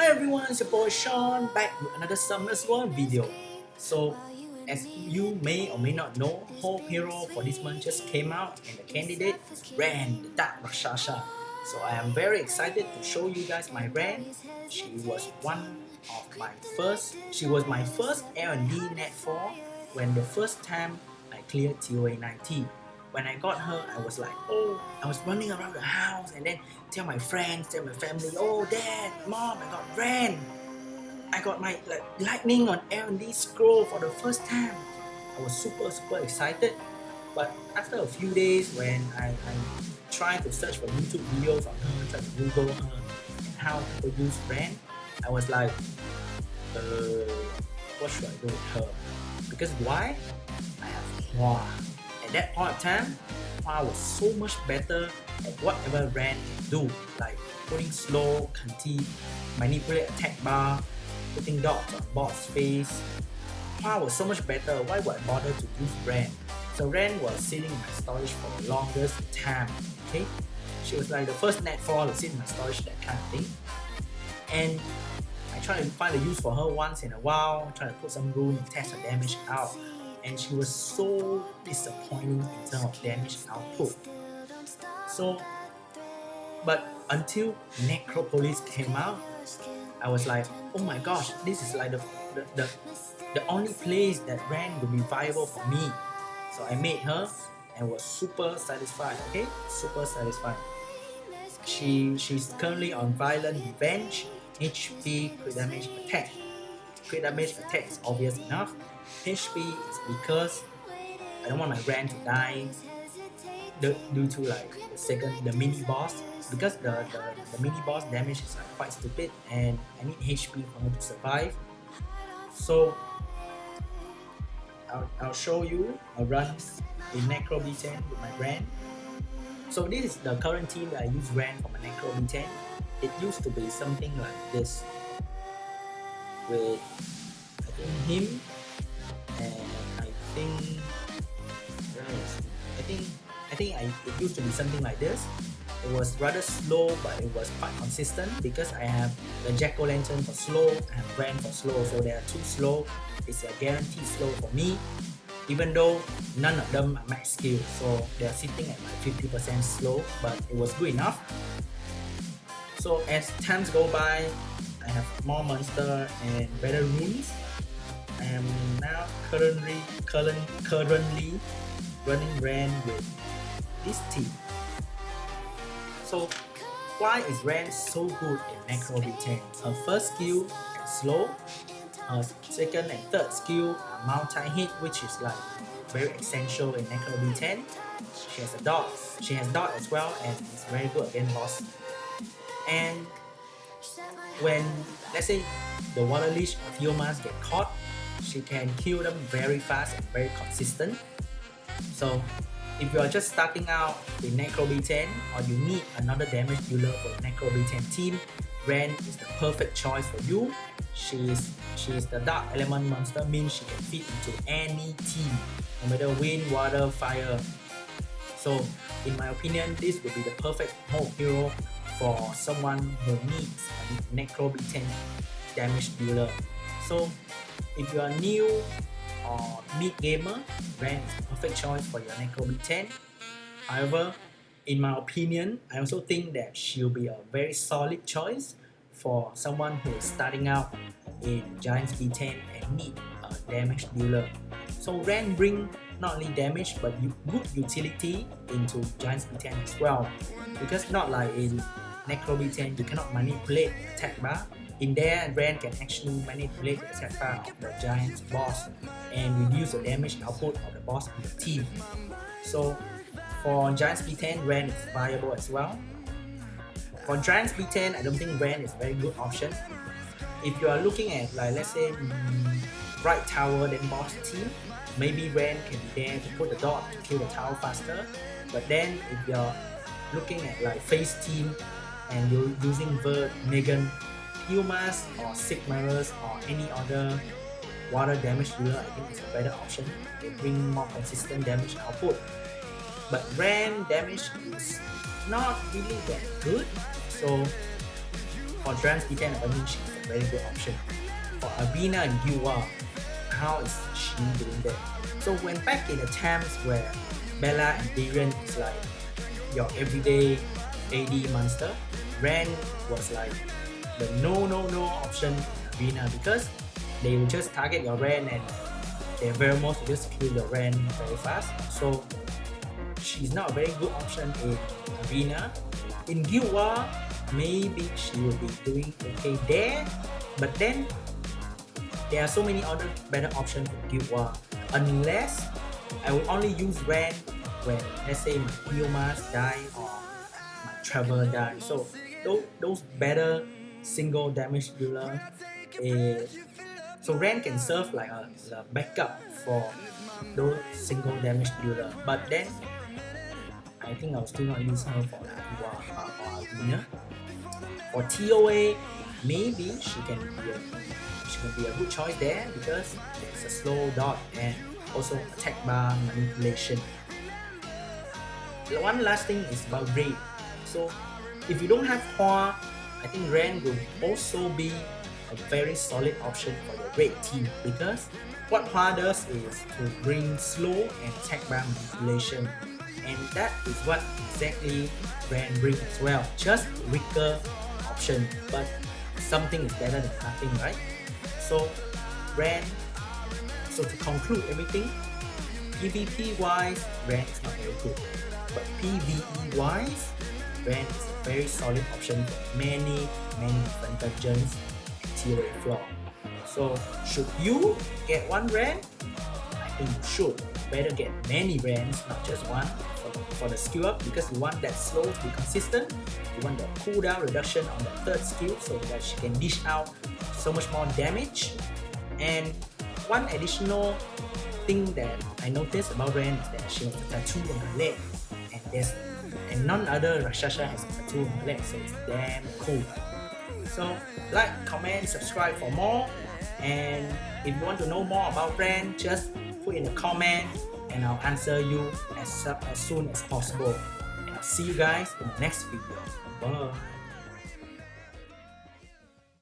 Hi everyone, it's your boy Sean back with another Summer's World video. So, as you may or may not know, Hope Hero for this month just came out and the candidate Ran, the Dark Rakshasa. So I am very excited to show you guys my Ran. She was my first L&D net 4 when the first time I cleared TOA 90. When I got her, I was like, oh, I was running around the house and then tell my friends, tell my family, oh, dad, mom, I got Ran. I got my lightning on L&D scroll for the first time. I was super excited. But after a few days, when I tried to search for YouTube videos on her, tried to Google her and how people use Ran, I was like, what should I do with her? Because why? I have Hua. At that point of time, Hua was so much better at whatever Ran can do, like putting slow, canty, manipulate attack bar, putting dots on boss face. Hua was so much better, why would I bother to use Ran? So Ran was sitting in my storage for the longest time, okay? She was like the first net 4 to sit in my storage, that kind of thing. And I try to find a use for her once in a while, try to put some rune and test her damage out. And she was so disappointing in terms of damage output. So, but until Necropolis came out, I was like, oh my gosh, this is like the only place that Ran would be viable for me. So I made her and was super satisfied, okay? Super satisfied. She's currently on Violent Revenge, HP, crit damage, attack. Crit damage attack is obvious enough. HP is because I don't want my Ran to die due to like the mini boss, because the mini boss damage is like quite stupid and I need HP for her to survive. So I'll show you a run in Necro B10 with my Ran. So this is the current team that I use Ran for my Necro B10. It used to be something like this with I think him and it used to be something like this. It was rather slow, but it was quite consistent because I have the Jack-o'-lantern for slow, I have Ran for slow, so they are too slow. It's a guaranteed slow for me, even though none of them are max skill, so they are sitting at like 50% slow, but it was good enough. So as times go by, I have more monster and better runes. I am now currently running Ran with this team. So why is Ran so good in Necro B10? Her first skill is slow, her second and third skill are multi-hit, which is like very essential in Necro B10. She has a dot. She has dot as well and is very good against boss. And when, let's say, the Water Leech or Theomas get caught, she can kill them very fast and very consistent. So if you are just starting out in Necro B10 or you need another damage dealer for the Necro B10 team, Ran is the perfect choice for you. She is the dark element monster, means she can fit into any team, no matter wind, water, fire. So in my opinion, this would be the perfect Hope Hero for someone who needs a Necro B10 damage dealer. So if you are new or mid gamer, Ran is the perfect choice for your Necro B10. However, in my opinion, I also think that she'll be a very solid choice for someone who is starting out in Giants B10 and need a damage dealer. So Ran bring not only damage but good utility into Giants B10 as well, because not like in Necro B10 you cannot manipulate the attack bar. In there, Ran can actually manipulate the attack bar of the Giant's boss and reduce the damage output of the boss on the team. So for Giants B10, Ran is viable as well. For Giants B10, I don't think Ran is a very good option. If you are looking at like let's say right tower then boss team, maybe Ran can be there to put the dot to kill the tower faster. But then if you're looking at like face team and you're using Verd, Megan, Humas or Sigmarus or any other water damage dealer, I think it's a better option. They bring more consistent damage output. But Ran damage is not really that good. So for trans D10, I mean she's a very good option. For Arena and Guild War, how is she doing that? So when back in the times where Bella and Darien is like your everyday AD monster, Ren was like the no option in Arena, because they will just target your Ren and their Vermos will just kill your Ren very fast. So she's not a very good option in Arena. In Guild War, maybe she will be doing okay there, but then there are so many other better options in Guild War, unless I will only use Ren when, let's say, my heal mask die or my traveler die. So those better single damage dealer, so Ren can serve like a backup for those single damage dealer. But then I think I'll still not use her for or Arena. For TOA, maybe she can be a good choice there, because it's a slow dot and also attack bar manipulation. One last thing is about raid. So if you don't have Hua, I think Ren will also be a very solid option for your raid team, because what Hua does is to bring slow and attack bar manipulation, and that is what exactly Ren brings as well. Just weaker option, but something is better than nothing, right? So Ren, so to conclude everything, PvP wise, Ren is not very good, but PvE wise, Ren is a very solid option for many different dungeons and TOA floor. So should you get one Ren? I think you should. Better get many Rens, not just one, for the skill up, because you want that slow to be consistent. You want the cooldown reduction on the third skill so that she can dish out so much more damage. And one additional thing that I noticed about Ren is that she has a tattoo on her leg, and none other Rakshasa has a tattoo on her leg, so it's damn cool. So like, comment, subscribe for more, and if you want to know more about Ren, just put in a comment and I'll answer you as soon as possible. And I'll see you guys in the next video. Bye.